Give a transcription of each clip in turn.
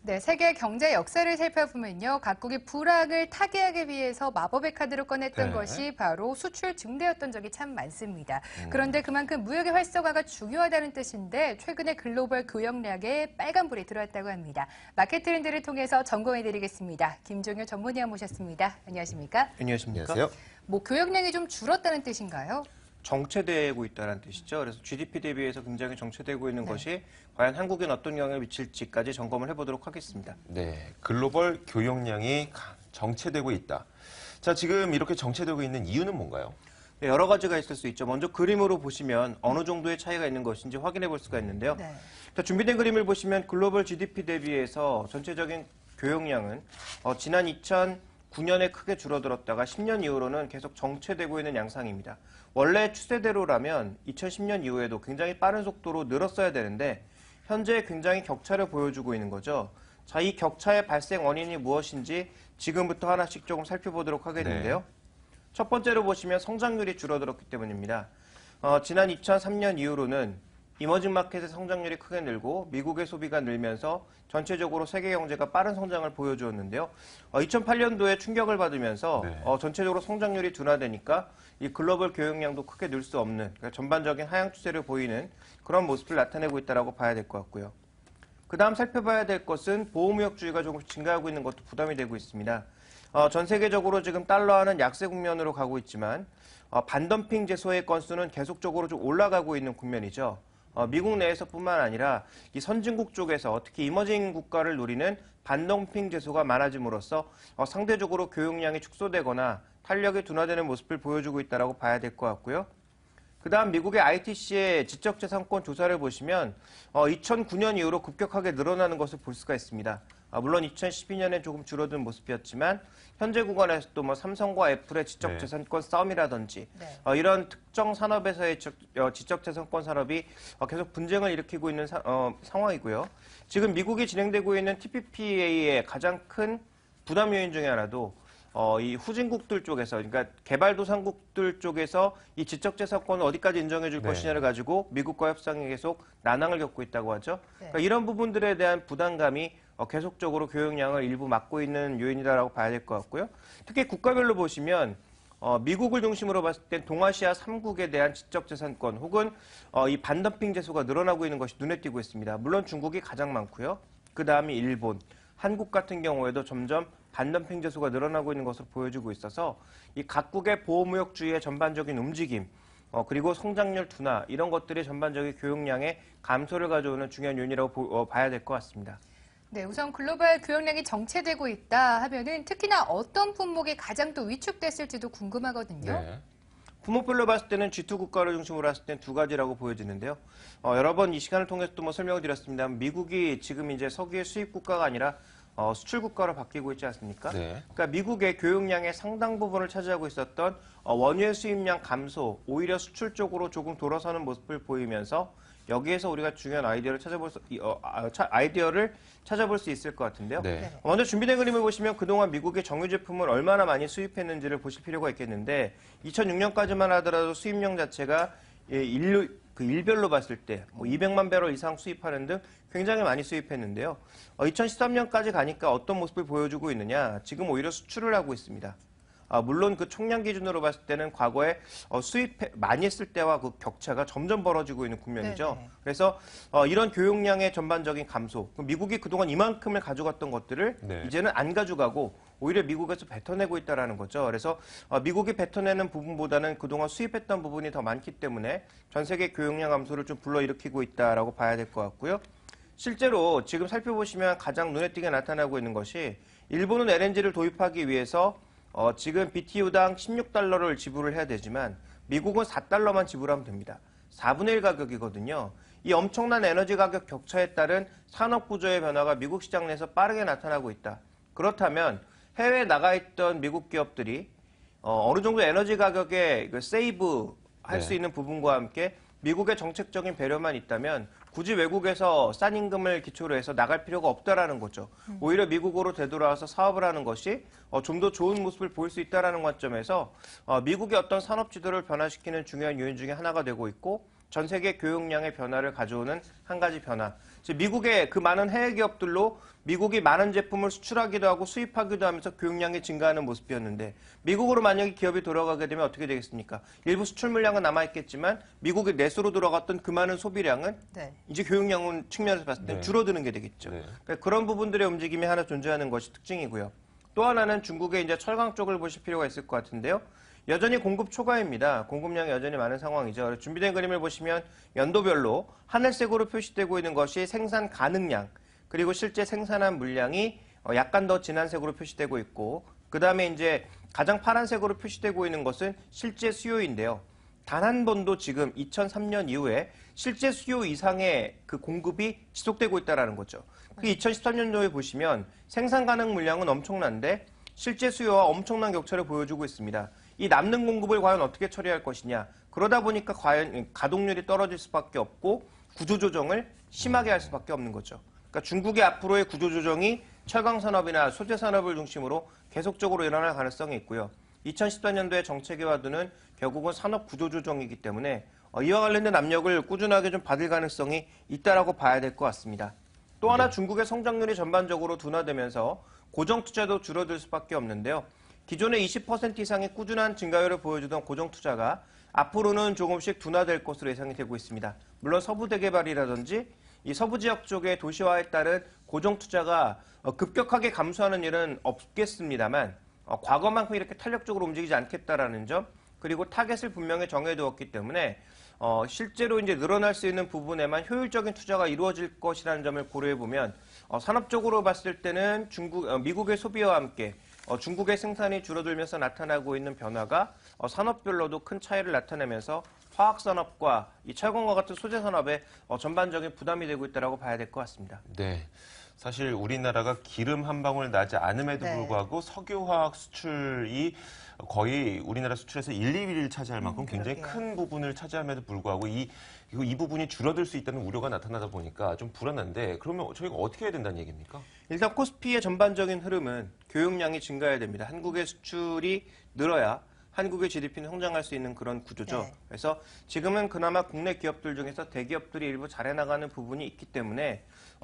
네, 세계 경제 역사를 살펴보면요. 각국이 불황을 타개하기 위해서 마법의 카드를 꺼냈던 네. 것이 바로 수출 증대였던 적이 참 많습니다. 그런데 그만큼 무역의 활성화가 중요하다는 뜻인데 최근에 글로벌 교역량에 빨간불이 들어왔다고 합니다. 마켓 트렌드를 통해서 점검해드리겠습니다. 김종효 전문위원 모셨습니다. 안녕하십니까? 안녕하십니까? 안녕하세요. 교역량이 좀 줄었다는 뜻인가요? 정체되고 있다는 뜻이죠. 그래서 GDP 대비해서 굉장히 정체되고 있는 것이 과연 한국엔 어떤 영향을 미칠지까지 점검을 해보도록 하겠습니다. 네, 글로벌 교역량이 정체되고 있다. 자, 지금 이렇게 정체되고 있는 이유는 뭔가요? 네, 여러 가지가 있을 수 있죠. 먼저 그림으로 보시면 어느 정도의 차이가 있는 것인지 확인해 볼 수가 있는데요. 네. 자, 준비된 그림을 보시면 글로벌 GDP 대비해서 전체적인 교역량은 지난 2009년에 크게 줄어들었다가 10년 이후로는 계속 정체되고 있는 양상입니다. 원래 추세대로라면 2010년 이후에도 굉장히 빠른 속도로 늘었어야 되는데 현재 굉장히 격차를 보여주고 있는 거죠. 자, 이 격차의 발생 원인이 무엇인지 지금부터 하나씩 조금 살펴보도록 하겠는데요. 첫 번째로 보시면 성장률이 줄어들었기 때문입니다. 지난 2003년 이후로는 이머징 마켓의 성장률이 크게 늘고 미국의 소비가 늘면서 전체적으로 세계 경제가 빠른 성장을 보여주었는데요. 2008년도에 충격을 받으면서 전체적으로 성장률이 둔화되니까 이 글로벌 교역량도 크게 늘 수 없는 그러니까 전반적인 하향 추세를 보이는 그런 모습을 나타내고 있다고 봐야 될 것 같고요. 그 다음 살펴봐야 될 것은 보호무역주의가 조금씩 증가하고 있는 것도 부담이 되고 있습니다. 전 세계적으로 지금 달러화는 약세 국면으로 가고 있지만 반덤핑 제소의 건수는 계속적으로 좀 올라가고 있는 국면이죠. 미국 내에서뿐만 아니라 이 선진국 쪽에서 특히 이머징 국가를 노리는 반덤핑 제소가 많아짐으로써 상대적으로 교역량이 축소되거나 탄력이 둔화되는 모습을 보여주고 있다고 봐야 될 것 같고요. 그 다음 미국의 ITC의 지적재산권 조사를 보시면 2009년 이후로 급격하게 늘어나는 것을 볼 수가 있습니다. 물론 2012년엔 조금 줄어든 모습이었지만 현재 구간에서도 삼성과 애플의 지적재산권 싸움이라든지 이런 특정 산업에서의 지적재산권 산업이 계속 분쟁을 일으키고 있는 상황이고요. 지금 미국이 진행되고 있는 TPPA의 가장 큰 부담 요인 중에 하나도 이 후진국들 쪽에서, 그러니까 개발도상국들 쪽에서 이 지적재산권을 어디까지 인정해 줄 것이냐를 가지고 미국과 협상이 계속 난항을 겪고 있다고 하죠. 그러니까 이런 부분들에 대한 부담감이 계속적으로 교역량을 일부 막고 있는 요인이라고 봐야 될 것 같고요. 특히 국가별로 보시면 미국을 중심으로 봤을 땐 동아시아 3국에 대한 지적재산권 혹은 이 반덤핑 제소가 늘어나고 있는 것이 눈에 띄고 있습니다. 물론 중국이 가장 많고요. 그 다음이 일본, 한국 같은 경우에도 점점 반덤핑 제소가 늘어나고 있는 것으로 보여주고 있어서 이 각국의 보호무역주의의 전반적인 움직임 그리고 성장률 둔화 이런 것들이 전반적인 교역량의 감소를 가져오는 중요한 요인이라고 봐야 될 것 같습니다. 네, 우선 글로벌 교역량이 정체되고 있다 하면은 특히나 어떤 품목이 가장 또 위축됐을지도 궁금하거든요. 네. 품목별로 봤을 때는 G2 국가를 중심으로 봤을 때는 두 가지라고 보여지는데요. 여러 번 이 시간을 통해서도 설명을 드렸습니다만 미국이 지금 이제 석유의 수입 국가가 아니라 수출 국가로 바뀌고 있지 않습니까? 그러니까 미국의 교역량의 상당 부분을 차지하고 있었던 원유의 수입량 감소, 오히려 수출 쪽으로 조금 돌아서는 모습을 보이면서 여기에서 우리가 중요한 아이디어를 찾아볼 수 있을 것 같은데요. 먼저 준비된 그림을 보시면 그동안 미국의 정유 제품을 얼마나 많이 수입했는지를 보실 필요가 있겠는데 2006년까지만 하더라도 수입량 자체가 일별로 봤을 때 200만 배럴 이상 수입하는 등 굉장히 많이 수입했는데요. 2013년까지 가니까 어떤 모습을 보여주고 있느냐. 지금 오히려 수출을 하고 있습니다. 물론 그 총량 기준으로 봤을 때는 과거에 수입 많이 했을 때와 그 격차가 점점 벌어지고 있는 국면이죠. 그래서 이런 교역량의 전반적인 감소, 미국이 그동안 이만큼을 가져갔던 것들을 이제는 안 가져가고 오히려 미국에서 뱉어내고 있다는 거죠. 그래서 미국이 뱉어내는 부분보다는 그동안 수입했던 부분이 더 많기 때문에 전 세계 교역량 감소를 좀 불러일으키고 있다라고 봐야 될 것 같고요. 실제로 지금 살펴보시면 가장 눈에 띄게 나타나고 있는 것이 일본은 LNG를 도입하기 위해서 지금 BTU당 16달러를 지불을 해야 되지만 미국은 4달러만 지불하면 됩니다. 4분의 1 가격이거든요. 이 엄청난 에너지 가격 격차에 따른 산업 구조의 변화가 미국 시장 내에서 빠르게 나타나고 있다. 그렇다면 해외에 나가 있던 미국 기업들이 어느 정도 에너지 가격에 세이브 할 수 있는 부분과 함께 미국의 정책적인 배려만 있다면 굳이 외국에서 싼 임금을 기초로 해서 나갈 필요가 없다라는 거죠. 오히려 미국으로 되돌아와서 사업을 하는 것이 좀 더 좋은 모습을 보일 수 있다는 관점에서 미국의 어떤 산업 지도를 변화시키는 중요한 요인 중에 하나가 되고 있고 전 세계 교역량의 변화를 가져오는 한 가지 변화. 즉 미국의 그 많은 해외 기업들로 미국이 많은 제품을 수출하기도 하고 수입하기도 하면서 교역량이 증가하는 모습이었는데 미국으로 만약에 기업이 돌아가게 되면 어떻게 되겠습니까? 일부 수출 물량은 남아있겠지만 미국의 내수로 들어갔던 그 많은 소비량은 네. 이제 교역량 측면에서 봤을 때 네. 줄어드는 게 되겠죠. 네. 그러니까 그런 부분들의 움직임이 하나 존재하는 것이 특징이고요. 또 하나는 중국의 이제 철강 쪽을 보실 필요가 있을 것 같은데요. 여전히 공급 초과입니다. 공급량이 여전히 많은 상황이죠. 준비된 그림을 보시면 연도별로 하늘색으로 표시되고 있는 것이 생산 가능량, 그리고 실제 생산한 물량이 약간 더 진한 색으로 표시되고 있고, 그 다음에 이제 가장 파란색으로 표시되고 있는 것은 실제 수요인데요. 단 한 번도 지금 2003년 이후에 실제 수요 이상의 그 공급이 지속되고 있다는 거죠. 그 2013년도에 보시면 생산 가능 물량은 엄청난데 실제 수요와 엄청난 격차를 보여주고 있습니다. 이 남는 공급을 과연 어떻게 처리할 것이냐. 그러다 보니까 과연 가동률이 떨어질 수밖에 없고 구조조정을 심하게 할 수밖에 없는 거죠. 그러니까 중국의 앞으로의 구조조정이 철강산업이나 소재산업을 중심으로 계속적으로 일어날 가능성이 있고요. 2014년도에 정책의 결국은 산업 구조조정이기 때문에 이와 관련된 압력을 꾸준하게 좀 받을 가능성이 있다라고 봐야 될 것 같습니다. 또 하나 중국의 성장률이 전반적으로 둔화되면서 고정 투자도 줄어들 수밖에 없는데요. 기존에 20% 이상의 꾸준한 증가율을 보여주던 고정 투자가 앞으로는 조금씩 둔화될 것으로 예상이 되고 있습니다. 물론 서부 대개발이라든지 이 서부 지역 쪽의 도시화에 따른 고정 투자가 급격하게 감소하는 일은 없겠습니다만 과거만큼 이렇게 탄력적으로 움직이지 않겠다라는 점, 그리고 타겟을 분명히 정해두었기 때문에 실제로 이제 늘어날 수 있는 부분에만 효율적인 투자가 이루어질 것이라는 점을 고려해 보면 산업적으로 봤을 때는 미국의 소비와 함께 중국의 생산이 줄어들면서 나타나고 있는 변화가 산업별로도 큰 차이를 나타내면서 화학산업과 이 철강과 같은 소재산업에 전반적인 부담이 되고 있다고 봐야 될 것 같습니다. 네. 사실 우리나라가 기름 한 방울 나지 않음에도 네. 불구하고 석유화학 수출이 거의 우리나라 수출에서 1, 2위를 차지할 만큼 굉장히 그러게요. 큰 부분을 차지함에도 불구하고 이 부분이 줄어들 수 있다는 우려가 나타나다 보니까 좀 불안한데 그러면 저희가 어떻게 해야 된다는 얘기입니까? 일단 코스피의 전반적인 흐름은 교역량이 증가해야 됩니다. 한국의 수출이 늘어야 한국의 GDP는 성장할 수 있는 그런 구조죠. 네. 그래서 지금은 그나마 국내 기업들 중에서 대기업들이 일부 잘해나가는 부분이 있기 때문에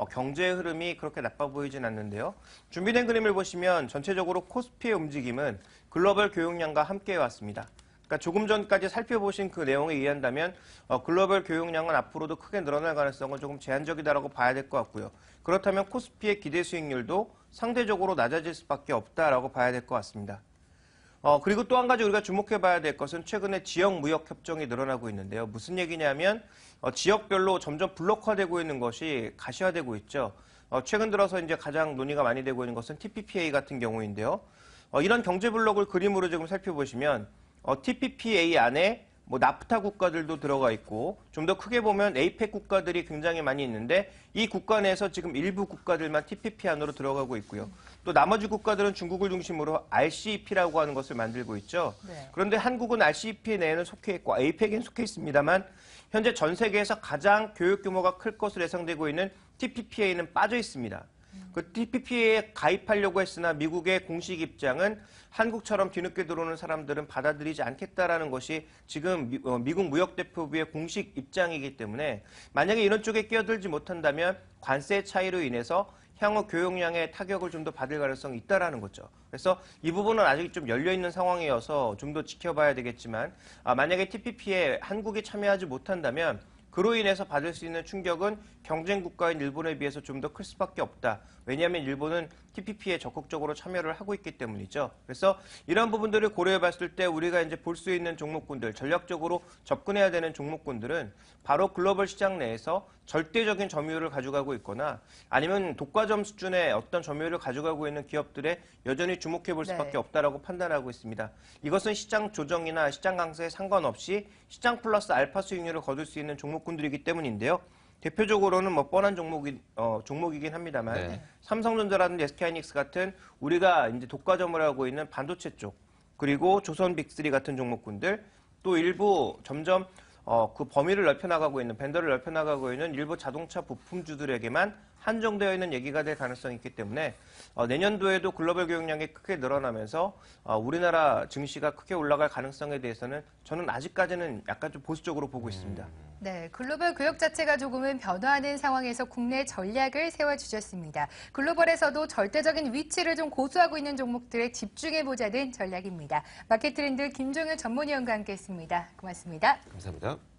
경제의 흐름이 그렇게 나빠 보이진 않는데요. 준비된 그림을 보시면 전체적으로 코스피의 움직임은 글로벌 교역량과 함께 왔습니다. 그러니까 조금 전까지 살펴보신 그 내용에 의한다면 글로벌 교역량은 앞으로도 크게 늘어날 가능성은 조금 제한적이다라고 봐야 될 것 같고요. 그렇다면 코스피의 기대 수익률도 상대적으로 낮아질 수밖에 없다라고 봐야 될 것 같습니다. 그리고 또 한 가지 우리가 주목해 봐야 될 것은 최근에 지역 무역 협정이 늘어나고 있는데요. 무슨 얘기냐면 지역별로 점점 블록화되고 있는 것이 가시화되고 있죠. 최근 들어서 이제 가장 논의가 많이 되고 있는 것은 TPPA 같은 경우인데요. 이런 경제 블록을 그림으로 지금 살펴보시면 TPPA 안에 나프타 국가들도 들어가 있고 좀 더 크게 보면 에이펙 국가들이 굉장히 많이 있는데 이 국가 내에서 지금 일부 국가들만 TPP 안으로 들어가고 있고요. 또 나머지 국가들은 중국을 중심으로 RCEP라고 하는 것을 만들고 있죠. 네. 그런데 한국은 RCEP 내에는 속해 있고 에이펙엔 속해 있습니다만 현재 전 세계에서 가장 교육 규모가 클 것으로 예상되고 있는 TPPA는 빠져 있습니다. 그 TPPA에 가입하려고 했으나 미국의 공식 입장은 한국처럼 뒤늦게 들어오는 사람들은 받아들이지 않겠다라는 것이 지금 미국 무역대표부의 공식 입장이기 때문에 만약에 이런 쪽에 끼어들지 못한다면 관세 차이로 인해서 향후 교역량의 타격을 좀 더 받을 가능성이 있다라는 거죠. 그래서 이 부분은 아직 좀 열려있는 상황이어서 좀 더 지켜봐야 되겠지만 만약에 TPP에 한국이 참여하지 못한다면 그로 인해서 받을 수 있는 충격은 경쟁 국가인 일본에 비해서 좀 더 클 수밖에 없다. 왜냐하면 일본은 TPP에 적극적으로 참여를 하고 있기 때문이죠. 그래서 이런 부분들을 고려해 봤을 때 우리가 이제 볼 수 있는 종목군들, 전략적으로 접근해야 되는 종목군들은 바로 글로벌 시장 내에서 절대적인 점유율을 가져가고 있거나 아니면 독과점 수준의 어떤 점유율을 가져가고 있는 기업들에 여전히 주목해 볼 수밖에 네. 없다라고 판단하고 있습니다. 이것은 시장 조정이나 시장 강세에 상관없이 시장 플러스 알파 수익률을 거둘 수 있는 종목군들이기 때문인데요. 대표적으로는 뻔한 종목이긴 합니다만 네. 삼성전자라든지 SK하이닉스 같은 우리가 이제 독과점을 하고 있는 반도체 쪽, 그리고 조선 빅3 같은 종목군들, 또 일부 점점 그 범위를 넓혀나가고 있는, 벤더를 넓혀나가고 있는 일부 자동차 부품주들에게만 한정되어 있는 얘기가 될 가능성이 있기 때문에 내년도에도 글로벌 교역량이 크게 늘어나면서 우리나라 증시가 크게 올라갈 가능성에 대해서는 저는 아직까지는 약간 좀 보수적으로 보고 있습니다. 네, 글로벌 교역 자체가 조금은 변화하는 상황에서 국내 전략을 세워주셨습니다. 글로벌에서도 절대적인 위치를 좀 고수하고 있는 종목들에 집중해보자는 전략입니다. 마켓 트렌드 김종현 전문위원과 함께했습니다. 고맙습니다. 감사합니다.